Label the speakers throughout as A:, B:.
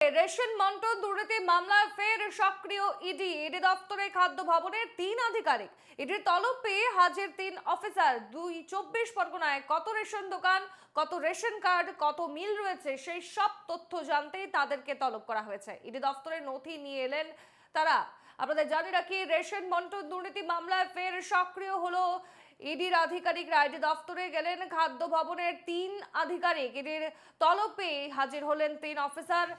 A: Ration বন্টন দুর্নীতি মামলায় ফের সক্রিয় ইডি দপ্তরে খাদ্য ভবনের 3 আধিকারিক। ইডির তলব পেয়ে হাজির 3 অফিসার। 24 পরগনায় কত রেশন দোকান, কত রেশন কার্ড, কত মিল রয়েছে সেই সব তথ্য জানতেই তাদেরকে তলব করা হয়েছে। ইডি দপ্তরের নথি নিয়ে এলেন তারা। আপনাদের জানিয়ে রাখি, রেশন বন্টন দুর্নীতি মামলায় ফের সক্রিয় হলো ইডির আধিকারিকরা। ইডি দপ্তরে গেলেন খাদ্য ভবনের 3 আধিকারিক। ইডির তলব পেয়ে হাজির হলেন 3 অফিসার।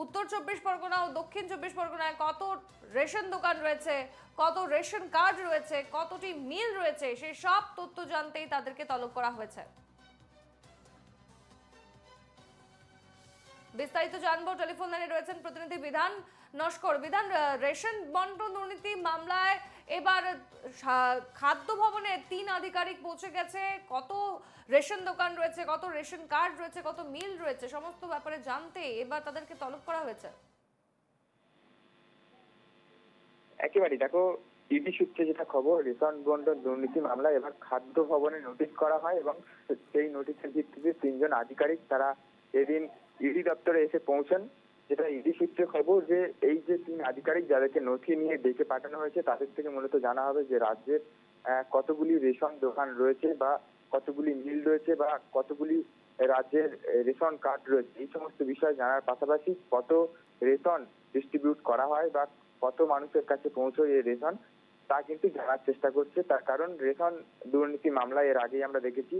A: উত্তর 24 পরগনা ও দক্ষিণ 24 পরগনায় কত রেশন দোকান রয়েছে, কত রেশন কার্ড রয়েছে, কতটি মিল রয়েছে সেই সব তথ্য জানতেই তাদেরকে তলব করা হয়েছে। বিস্তারিত জানবো, টেলিফোন লাইনে রয়েছেন প্রতিনিধি বিধান নস্কর। বিধান, রেশন বন্টন দুর্নীতি মামলায় এবার খাদ্য ভবনে 3 আধিকারিক পৌঁছে গেছে। কত রেশন দোকান রয়েছে, কত রেশন কার্ড রয়েছে, কত মিল রয়েছে সমস্ত ব্যাপারে জানতে এবার তাদেরকে তলব করা হয়েছে।
B: একেবারেই দেখো, ইডি সূত্রে যেটা খবর, রেশন বন্টন দুর্নীতি মামলায় এবার খাদ্য ভবনে নোটিশ করা হয় এবং সেই নোটিশের ভিত্তিতে 3 জন আধিকারিক তারা এদিন ইডি দপ্তরে এসে পৌঁছান। যেটা ইডি সূত্রে খবর যে এই যে 3 আধিকারিক যাদেরকে নথি নিয়ে ডেকে পাঠানো হয়েছে তাদের থেকে মূলত জানা হবে যে রাজ্যের কতগুলি রেশন দোকান রয়েছে বা কতগুলি মিল রয়েছে বা কতগুলি রাজ্যের রেশন কার্ড রয়েছে। এই সমস্ত বিষয় জানার পাশাপাশি কত রেশন ডিস্ট্রিবিউট করা হয় বা কত মানুষের কাছে পৌঁছয় এই রেশন তা কিন্তু জানার চেষ্টা করছে। তার কারণ রেশন দুর্নীতি মামলায় এর আগেই আমরা দেখেছি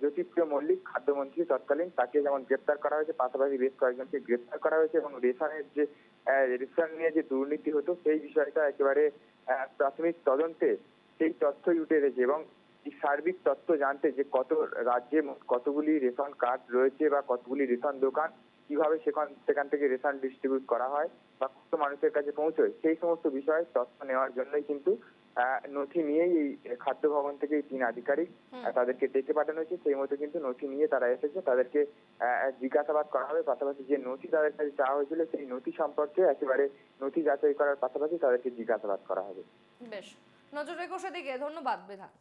B: জ্যোতিপ্রিয় মল্লিক খাদ্যমন্ত্রী তৎকালীন, তাকে যেমন গ্রেপ্তার করা হয়েছে, পাশাপাশি বেশ কয়েকজনকে গ্রেপ্তার করা হয়েছে এবং রেশনের যে রেশন নিয়ে যে দুর্নীতি হতো সেই বিষয়টা একেবারে প্রাথমিক তদন্তে সেই তথ্যই উঠে এসেছে এবং এই সার্বিক তথ্য জানতে যে কত রাজ্যে কতগুলি রেশন কার্ড রয়েছে বা কতগুলি রেশন দোকান, কিভাবে সেখান থেকে রেশন ডিস্ট্রিবিউট করা হয় বা কত মানুষের কাছে পৌঁছয়, সেই সমস্ত বিষয়ে তথ্য নেওয়ার জন্যই কিন্তু নথি নিয়েই এই খাদ্য ভবন থেকে এই 3 আধিকারিক তাদেরকে ডেকে পাঠানো হয়েছে। সেই মতো কিন্তু নথি নিয়ে তারা এসেছে, তাদেরকে জিজ্ঞাসাবাদ করা হবে। পাশাপাশি যে নথি তাদের কাছে চাওয়া হয়েছিল সেই নথি সম্পর্কে একেবারে নথি যাচাই করার পাশাপাশি তাদেরকে জিজ্ঞাসাবাদ করা হবে।
A: বেশ, নজর রেখো সেদিকে। ধন্যবাদ বিধান।